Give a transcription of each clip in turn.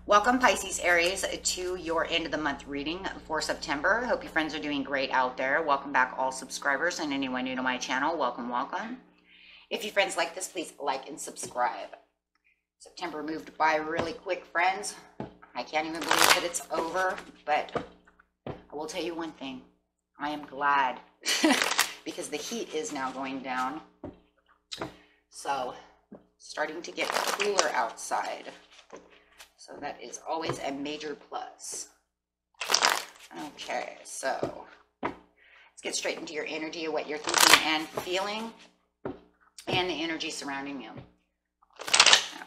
Welcome, Pisces Aries, to your end of the month reading for September. Hope you friends are doing great out there. Welcome back, all subscribers, and anyone new to my channel. Welcome, welcome. If you friends like this, please like and subscribe. September moved by really quick, friends. I can't even believe that it's over, but I will tell you one thing. I am glad because the heat is now going down. So, starting to get cooler outside. So that is always a major plus. Okay, so let's get straight into your energy of what you're thinking and feeling and the energy surrounding you.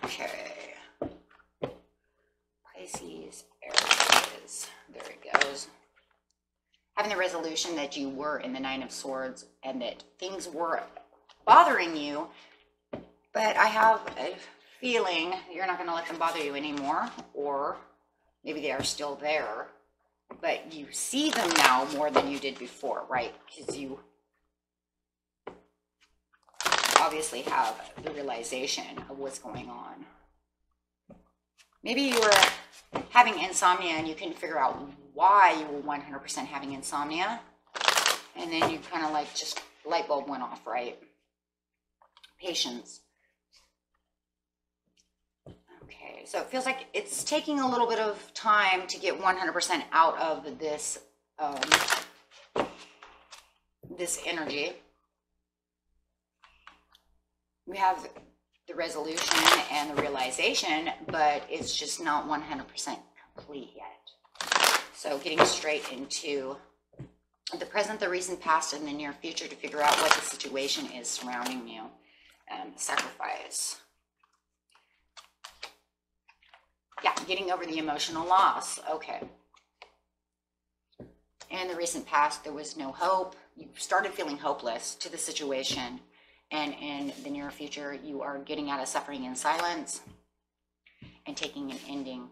Okay. Pisces, Aries. There it goes. Having the resolution that you were in the Nine of Swords and that things were bothering you, but I have a feeling you're not going to let them bother you anymore, or maybe they are still there, but you see them now more than you did before, right? Because you obviously have the realization of what's going on. Maybe you were having insomnia and you couldn't figure out why you were 100% having insomnia, and then you kind of like just light bulb went off, right? Patience. Okay, so it feels like it's taking a little bit of time to get 100% out of this this energy. We have the resolution and the realization, but it's just not 100% complete yet. So getting straight into the present, the recent, past, and the near future to figure out what the situation is surrounding you. Sacrifice. Yeah, getting over the emotional loss. Okay. In the recent past, there was no hope. You started feeling hopeless to the situation. And in the near future, you are getting out of suffering in silence and taking an ending.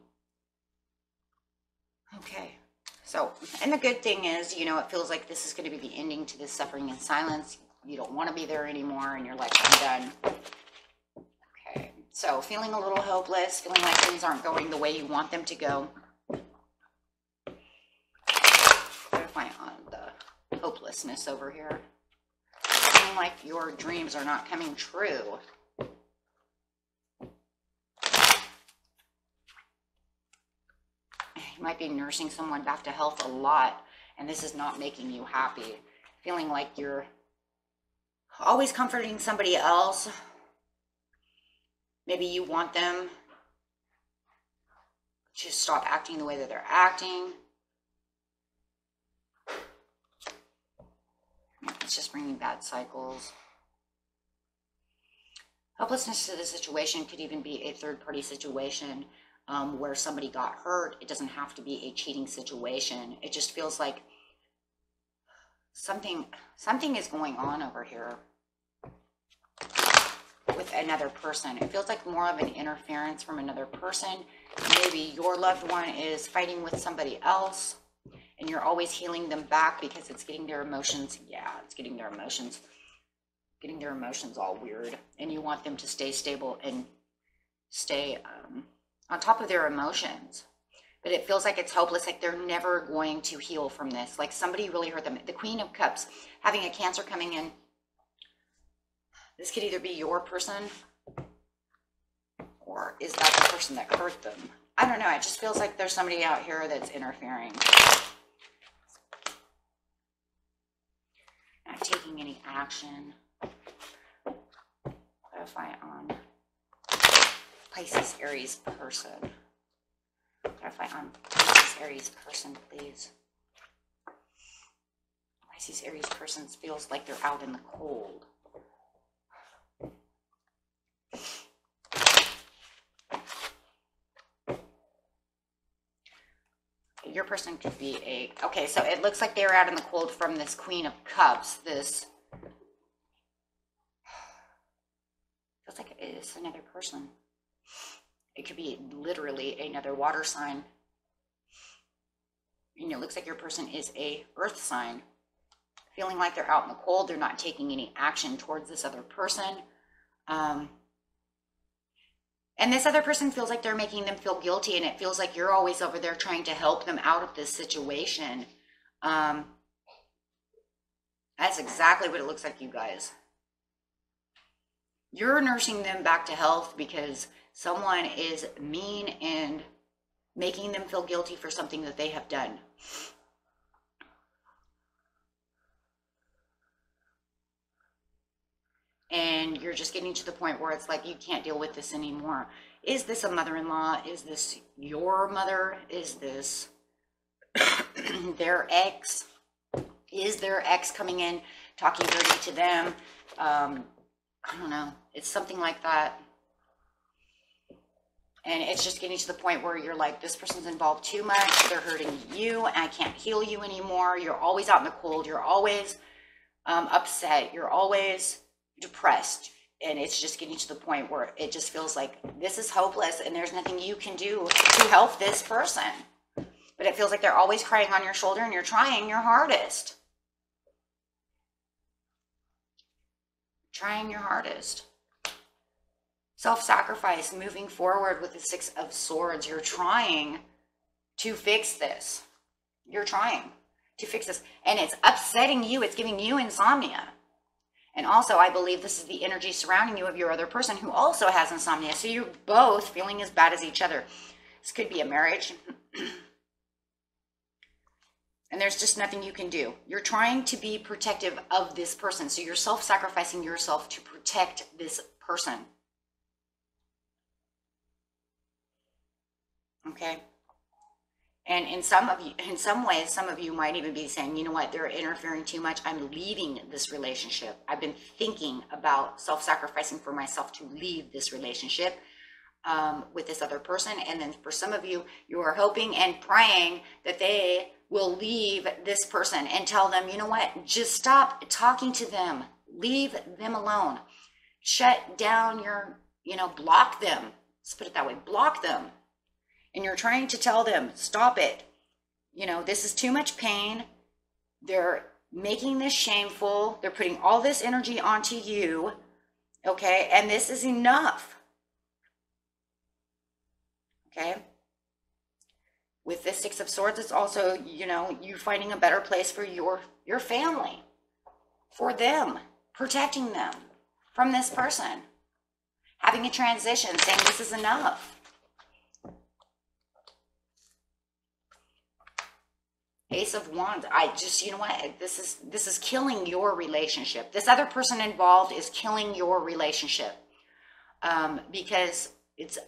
Okay. So, and the good thing is, you know, it feels like this is going to be the ending to this suffering in silence. You don't want to be there anymore, and you're like, I'm done. Okay. So feeling a little hopeless, feeling like things aren't going the way you want them to go. Clarify on the hopelessness over here. Feeling like your dreams are not coming true. You might be nursing someone back to health a lot, and this is not making you happy. Feeling like you're always comforting somebody else. Maybe you want them to stop acting the way that they're acting. It's just bringing bad cycles. Helplessness to the situation could even be a third-party situation where somebody got hurt. It doesn't have to be a cheating situation. It just feels like something is going on over here with another person. It feels like more of an interference from another person. Maybe your loved one is fighting with somebody else and you're always healing them back because it's getting their emotions. Yeah, it's getting their emotions all weird, and you want them to stay stable and stay on top of their emotions. But it feels like it's hopeless, like they're never going to heal from this. Like somebody really hurt them. The Queen of Cups, having a Cancer coming in. This could either be your person, or is that the person that hurt them? I don't know. It just feels like there's somebody out here that's interfering. Not taking any action. Clarify on Pisces Aries person. Clarify on Pisces Aries person, please. Pisces Aries person feels like they're out in the cold. Your person could be okay, so it looks like they're out in the cold from this Queen of Cups. This feels like it's another person. It could be literally another water sign. And it looks like your person is a earth sign. Feeling like they're out in the cold. They're not taking any action towards this other person. And this other person feels like they're making them feel guilty, and it feels like you're always over there trying to help them out of this situation. That's exactly what it looks like, you guys. You're nursing them back to health because someone is mean and making them feel guilty for something that they have done. And you're just getting to the point where it's like you can't deal with this anymore. Is this a mother-in-law? Is this your mother? Is this their ex? Is their ex coming in talking dirty to them? I don't know. It's something like that. And it's just getting to the point where you're like, this person's involved too much. They're hurting you, and I can't heal you anymore. You're always out in the cold. You're always upset. You're always depressed. And it's just getting to the point where it just feels like this is hopeless and there's nothing you can do to help this person. But it feels like they're always crying on your shoulder, and you're trying your hardest. Trying your hardest. Self-sacrifice, moving forward with the Six of Swords. You're trying to fix this. You're trying to fix this. And it's upsetting you. It's giving you insomnia. And also, I believe this is the energy surrounding you of your other person who also has insomnia. So you're both feeling as bad as each other. This could be a marriage. And there's just nothing you can do. You're trying to be protective of this person. So you're self-sacrificing yourself to protect this person. Okay. And in some ways, some of you might even be saying, you know what, they're interfering too much. I'm leaving this relationship. I've been thinking about self-sacrificing for myself to leave this relationship with this other person. And then for some of you, you are hoping and praying that they will leave this person and tell them, you know what, just stop talking to them. Leave them alone. Shut down your, block them. Let's put it that way. Block them. And you're trying to tell them, stop it. This is too much pain. They're making this shameful. They're putting all this energy onto you. Okay. And this is enough. Okay. With this Six of Swords, it's also, you finding a better place for your family, for them, protecting them from this person, having a transition, saying this is enough. Ace of Wands. I just, you know what? This is killing your relationship. This other person involved is killing your relationship because it's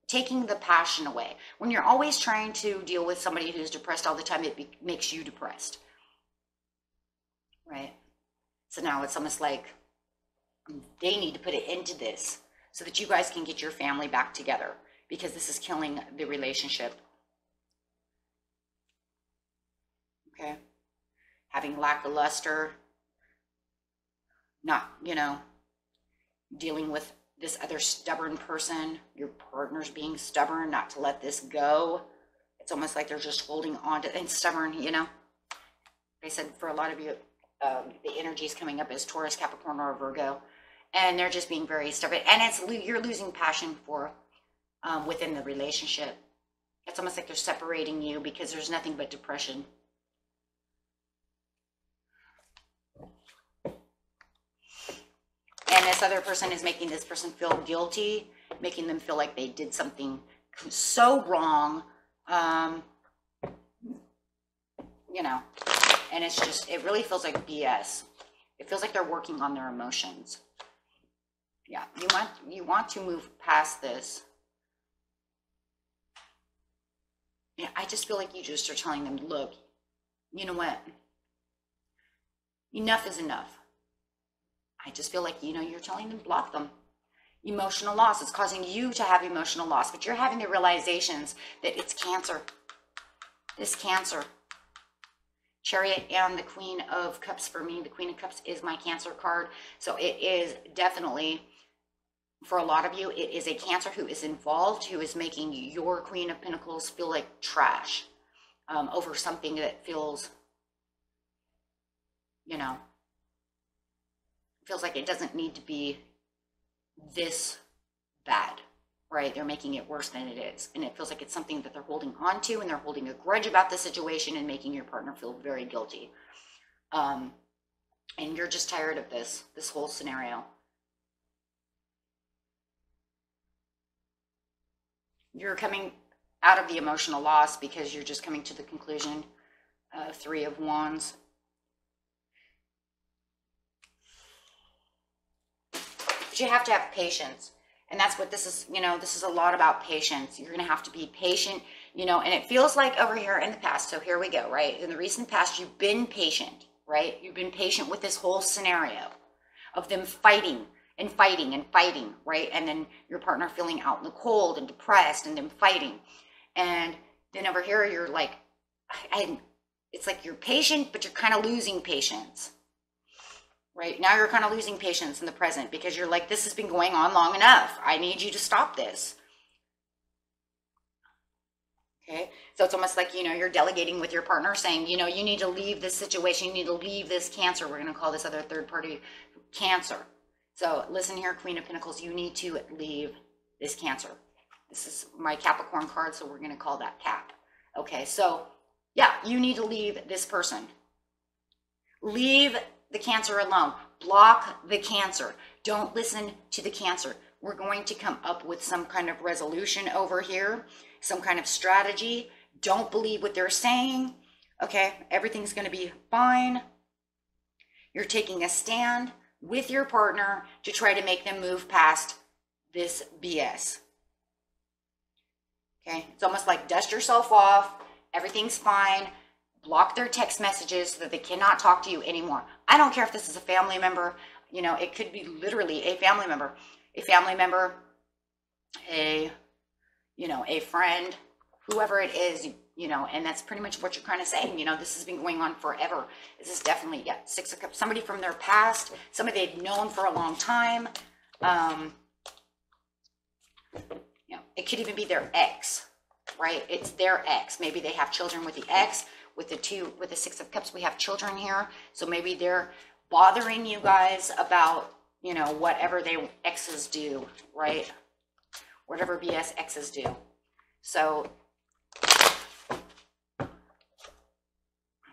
taking the passion away. When you're always trying to deal with somebody who's depressed all the time, it makes you depressed, right? So now it's almost like they need to put an end to this so that you guys can get your family back together, because this is killing the relationship. Okay. Having lackluster, not, dealing with this other stubborn person, your partner's being stubborn, not to let this go. It's almost like they're just holding on to, and stubborn, They said for a lot of you, the energy is coming up as Taurus, Capricorn, or Virgo, and they're just being very stubborn. And you're losing passion for within the relationship. It's almost like they're separating you because there's nothing but depression. And this other person is making this person feel guilty, making them feel like they did something so wrong, and it's just, it really feels like BS. It feels like they're working on their emotions. Yeah, you want to move past this. Yeah, I just feel like you just are telling them, look, you know what? Enough is enough. I just feel like, you're telling them, block them. Emotional loss. It's causing you to have emotional loss, but you're having the realizations that it's cancer. This cancer. Chariot and the Queen of Cups for me. The Queen of Cups is my Cancer card. So it is definitely, for a lot of you, it is a Cancer who is involved, who is making your Queen of Pentacles feel like trash over something that feels, feels like it doesn't need to be this bad. right? They're making it worse than it is. And it feels like it's something that they're holding on to, and they're holding a grudge about the situation and making your partner feel very guilty. And you're just tired of this whole scenario. You're coming out of the emotional loss because you're just coming to the conclusion. 3 of Wands. But you have to have patience. And that's what this is, this is a lot about patience. You're going to have to be patient, and it feels like over here in the past. So here we go, right? In the recent past, you've been patient, right? You've been patient with this whole scenario of them fighting and fighting and fighting, right? And then your partner feeling out in the cold and depressed and them fighting. And then over here, you're like, it's like you're patient, but you're kind of losing patience. Right now, you're kind of losing patience in the present because you're like, this has been going on long enough. I need you to stop this. Okay. So it's almost like, you're delegating with your partner saying, you need to leave this situation. You need to leave this Cancer. We're going to call this other third party Cancer. So listen here, Queen of Pentacles, you need to leave this Cancer. This is my Capricorn card. So we're going to call that Cap. Okay. So yeah, you need to leave this person. Leave the Cancer alone. Block the Cancer. Don't listen to the Cancer. We're going to come up with some kind of resolution over here, some kind of strategy. Don't believe what they're saying. Okay, everything's going to be fine. You're taking a stand with your partner to try to make them move past this BS. Okay, it's almost like dust yourself off. Everything's fine. Block their text messages so that they cannot talk to you anymore. I don't care if this is a family member, it could be literally a family member, a friend, whoever it is, and that's pretty much what you're kind of saying. This has been going on forever. This is definitely, 6 of Cups, somebody from their past, somebody they've known for a long time. It could even be their ex, right? It's their ex. Maybe they have children with the ex. With the 6 of Cups, we have children here. So maybe they're bothering you guys about, whatever they exes do, right? Whatever BS exes do. So,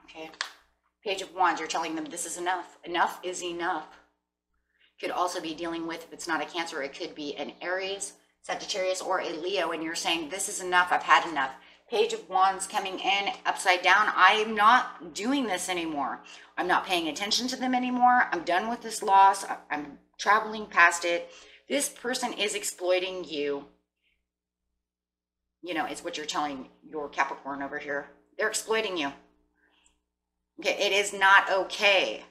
okay. Page of Wands, you're telling them this is enough. Enough is enough. Could also be dealing with, if it's not a Cancer, it could be an Aries, Sagittarius, or a Leo, and you're saying this is enough. I've had enough. Page of Wands coming in upside down. I'm not doing this anymore. I'm not paying attention to them anymore. I'm done with this loss. I'm traveling past it. This person is exploiting you. It's what you're telling your Capricorn over here. They're exploiting you. Okay, it is not okay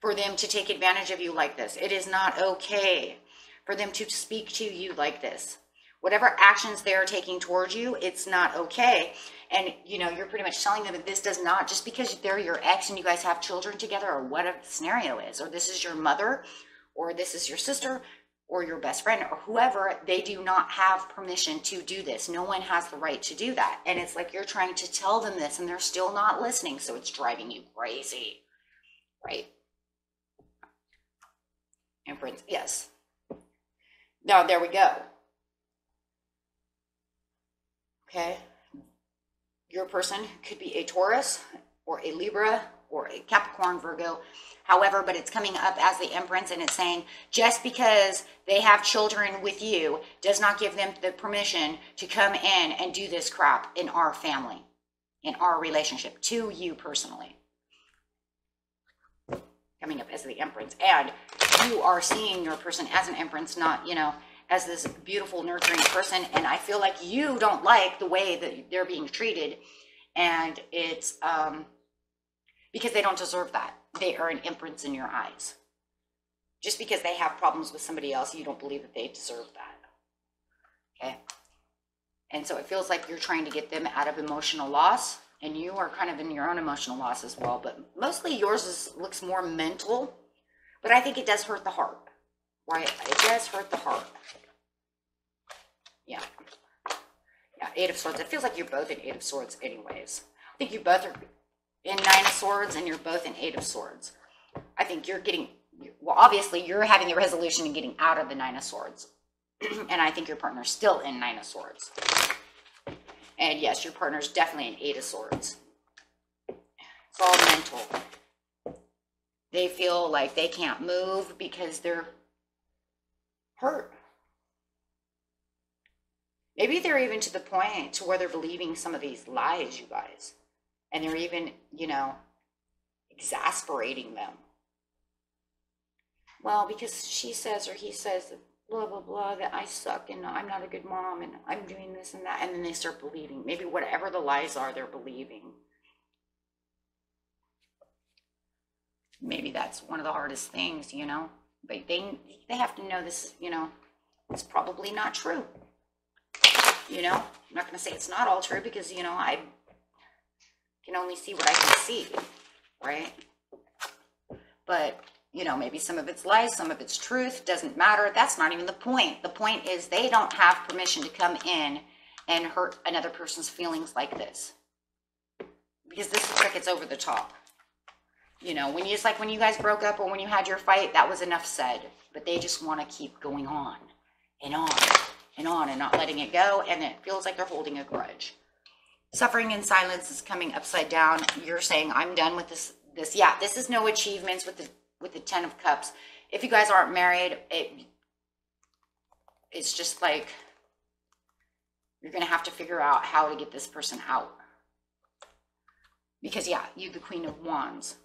for them to take advantage of you like this. It is not okay for them to speak to you like this. Whatever actions they are taking towards you, it's not okay. And, you're pretty much telling them that this does not, just because they're your ex and you guys have children together, or whatever the scenario is, or this is your mother, or this is your sister, or your best friend, or whoever, they do not have permission to do this. No one has the right to do that. And it's like you're trying to tell them this and they're still not listening. So it's driving you crazy, right? Empress, yes. Now, there we go. Okay, your person could be a Taurus or a Libra or a Capricorn, Virgo, however, but it's coming up as the Empress, and it's saying just because they have children with you does not give them the permission to come in and do this crap in our family, in our relationship, to you personally. Coming up as the Empress, and you are seeing your person as an Empress, not, as this beautiful, nurturing person. And I feel like you don't like the way that they're being treated. And it's because they don't deserve that. They are an Empress in your eyes. Just because they have problems with somebody else, you don't believe that they deserve that. Okay. And so it feels like you're trying to get them out of emotional loss. And you are kind of in your own emotional loss as well. But mostly yours looks more mental. But I think it does hurt the heart. Right? It does hurt the heart. Yeah. Yeah, 8 of Swords. It feels like you're both in 8 of Swords anyways. I think you both are in 9 of Swords and you're both in 8 of Swords. I think you're getting, well, obviously you're having the resolution and getting out of the 9 of Swords. And I think your partner's still in Nine of Swords. And yes, your partner's definitely an Eight of Swords. It's all mental. They feel like they can't move because they're hurt. Maybe they're even to the point to where they're believing some of these lies, you guys. And they're even, you know, exasperating them. Well, because she says or he says that blah, blah, blah, that I suck and I'm not a good mom and I'm doing this and that. And then they start believing. Maybe whatever the lies are, they're believing. Maybe that's one of the hardest things, you know. But they have to know this, you know, it's probably not true. You know, I'm not going to say it's not all true because, you know, I can only see what I can see, right? But, you know, maybe some of it's lies, some of it's truth, doesn't matter. That's not even the point. The point is they don't have permission to come in and hurt another person's feelings like this. Because this looks like it's over the top. You know, when you, it's like when you guys broke up or when you had your fight, that was enough said. But they just want to keep going on and on and on and not letting it go. And it feels like they're holding a grudge. Suffering in silence is coming upside down. You're saying, I'm done with this. Yeah, this is no achievements with the Ten of Cups. If you guys aren't married, it's just like you're going to have to figure out how to get this person out. Because, yeah, you, the Queen of Wands.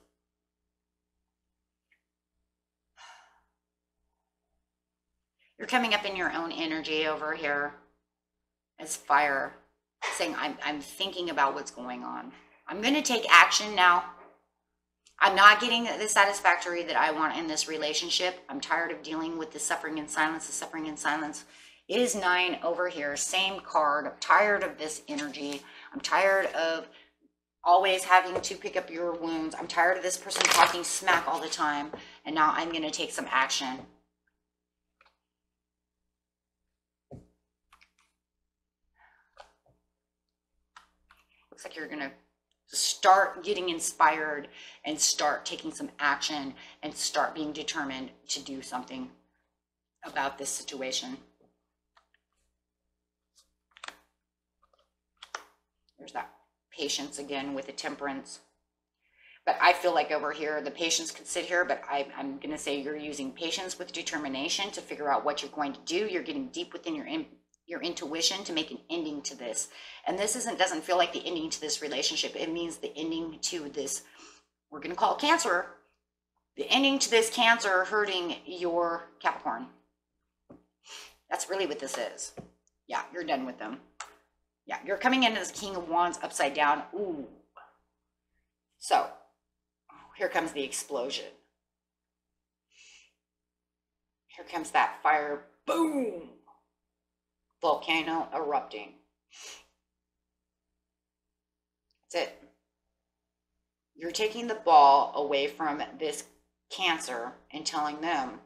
You're coming up in your own energy over here as fire, saying, I'm thinking about what's going on. I'm going to take action now. I'm not getting the satisfactory that I want in this relationship. I'm tired of dealing with the suffering in silence. The suffering in silence is 9 over here. Same card. I'm tired of this energy. I'm tired of always having to pick up your wounds. I'm tired of this person talking smack all the time. And now I'm going to take some action. Looks like you're going to start getting inspired and start taking some action and start being determined to do something about this situation. There's that patience again with the Temperance. But I feel like over here, the patience could sit here, but I'm going to say you're using patience with determination to figure out what you're going to do. You're getting deep within your intuition to make an ending to this. And this doesn't feel like the ending to this relationship. It means the ending to this, we're going to call it Cancer, the ending to this Cancer hurting your Capricorn. That's really what this is. Yeah, you're done with them. Yeah, you're coming into this King of Wands upside down. Ooh. So, here comes the explosion. Here comes that fire. Boom. Volcano erupting. That's it. You're taking the ball away from this Cancer and telling them,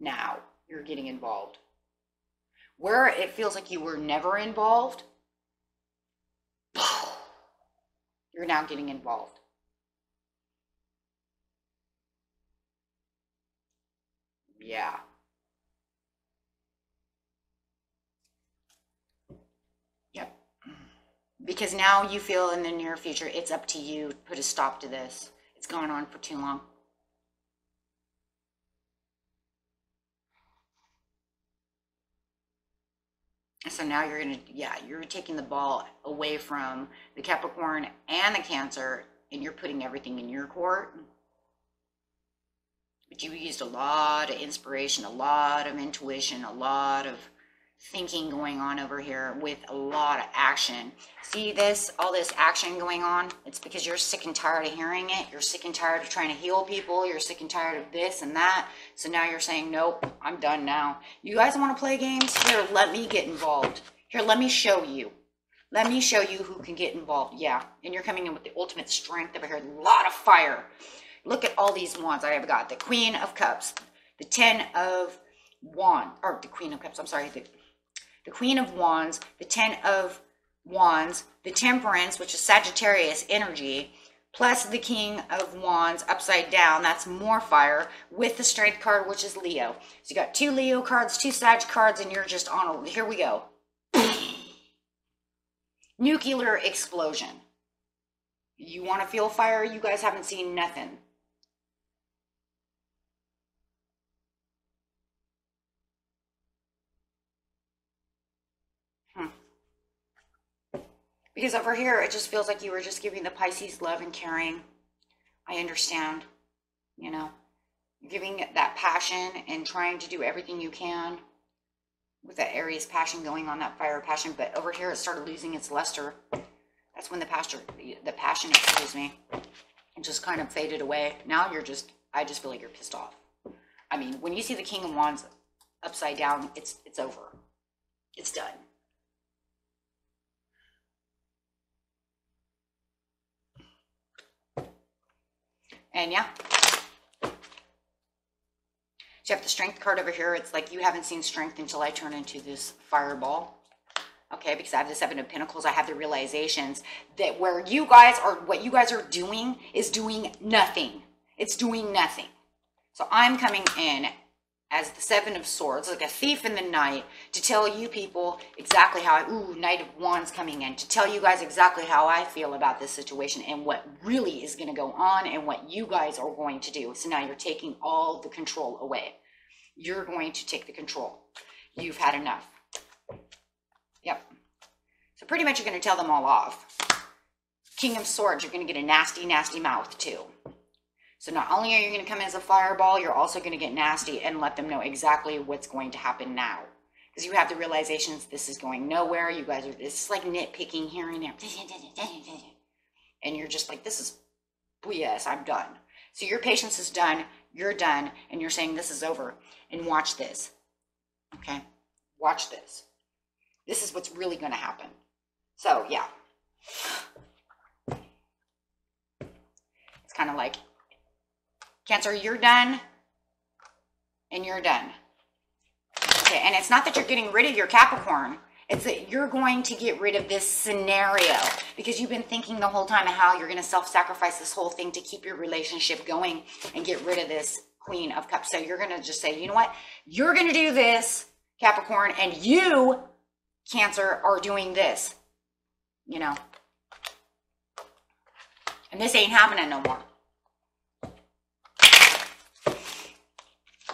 now you're getting involved. Where it feels like you were never involved, you're now getting involved. Yeah. Yep. Because now you feel in the near future, it's up to you to put a stop to this. It's gone on for too long. So now you're going to, yeah, you're taking the ball away from the Capricorn and the Cancer, and you're putting everything in your court. But you used a lot of inspiration, a lot of intuition, a lot of thinking going on over here with a lot of action. See this, all this action going on? It's because you're sick and tired of hearing it. You're sick and tired of trying to heal people. You're sick and tired of this and that. So now you're saying, nope, I'm done now. You guys want to play games? Here, let me get involved. Here, let me show you. Let me show you who can get involved. Yeah, and you're coming in with the ultimate strength over here. A lot of fire. Look at all these wands I have got. The Queen of Cups, the Ten of Wands, or the Queen of Cups, I'm sorry, the Queen of Wands, the Ten of Wands, the Temperance, which is Sagittarius energy, plus the King of Wands upside down. That's more fire with the Strength card, which is Leo. So you got 2 Leo cards, 2 Sag cards, and you're just on. Here we go. Nuclear explosion. You want to feel fire? You guys haven't seen nothing. Because over here, it just feels like you were just giving the Pisces love and caring. I understand, you know, giving that passion and trying to do everything you can with that Aries passion going on, that fire passion. But over here, it started losing its luster. That's when the passion, excuse me, just kind of faded away. Now I just feel like you're pissed off. I mean, when you see the King of Wands upside down, it's over. It's done. And yeah. So you have the Strength card over here. It's like you haven't seen strength until I turn into this fireball. Okay, because I have the 7 of Pentacles. I have the realizations that where you guys are, what you guys are doing is doing nothing. It's doing nothing. So I'm coming in as the 7 of Swords, like a thief in the night, to tell you people exactly how Knight of Wands coming in, to tell you guys exactly how I feel about this situation and what really is going to go on and what you guys are going to do. So now you're taking all the control away. You're going to take the control. You've had enough. Yep. So pretty much you're going to tell them all off. King of Swords, you're going to get a nasty, nasty mouth too. So not only are you going to come in as a fireball, you're also going to get nasty and let them know exactly what's going to happen now. Because you have the realizations this is going nowhere. You guys are, it's like nitpicking here and there. And you're just like, this is BS, I'm done. So your patience is done, you're done, and you're saying this is over. And watch this. Okay? Watch this. This is what's really going to happen. So, yeah. It's kind of like, Cancer, you're done, and you're done. Okay, and it's not that you're getting rid of your Capricorn. It's that you're going to get rid of this scenario because you've been thinking the whole time of how you're going to self-sacrifice this whole thing to keep your relationship going and get rid of this Queen of Cups. So you're going to just say, you know what? You're going to do this, Capricorn, and you, Cancer, are doing this. You know? And this ain't happening no more.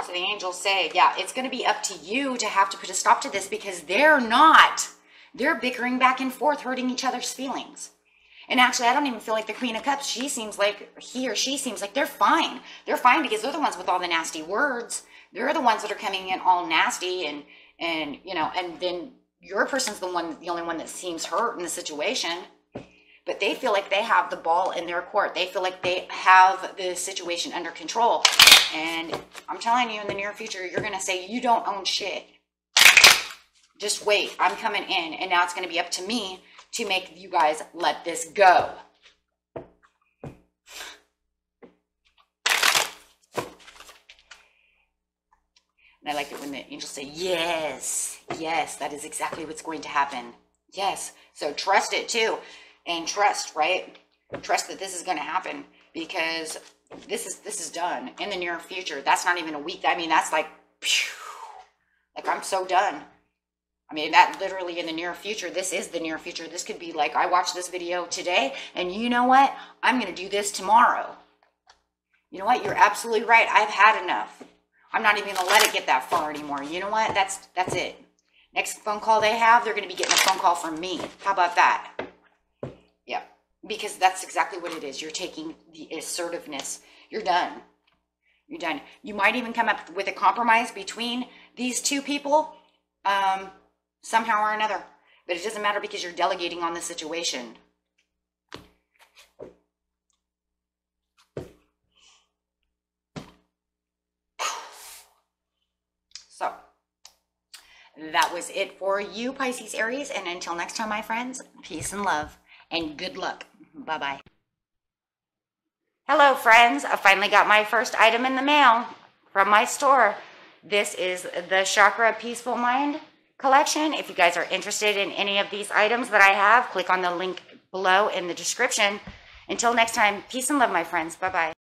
So the angels say, yeah, it's going to be up to you to have to put a stop to this because they're not. They're bickering back and forth, hurting each other's feelings. And actually, I don't even feel like the Queen of Cups, he or she seems like they're fine. They're fine because they're the ones with all the nasty words. They're the ones that are coming in all nasty and you know, and then your person's the only one that seems hurt in the situation. But they feel like they have the ball in their court. They feel like they have the situation under control. And I'm telling you, in the near future, you're going to say, you don't own shit. Just wait. I'm coming in. And now it's going to be up to me to make you guys let this go. And I like it when the angels say, yes, yes, that is exactly what's going to happen. Yes. So trust it too. And trust, right? Trust that this is going to happen because this is done in the near future. That's not even a week. I mean, that's like, phew, like I'm so done. I mean, that literally in the near future, this is the near future. This could be like, I watched this video today and you know what? I'm going to do this tomorrow. You know what? You're absolutely right. I've had enough. I'm not even going to let it get that far anymore. You know what? That's it. Next phone call they have, they're going to be getting a phone call from me. How about that? Yeah, because that's exactly what it is. You're taking the assertiveness. You're done. You're done. You might even come up with a compromise between these two people somehow or another. But it doesn't matter because you're delegating on the situation. So, that was it for you, Pisces, Aries. And until next time, my friends, peace and love. And good luck. Bye-bye. Hello, friends. I finally got my first item in the mail from my store. This is the Chakra Peaceful Mind collection. If you guys are interested in any of these items that I have, click on the link below in the description Until next time, peace and love, my friends. Bye-bye.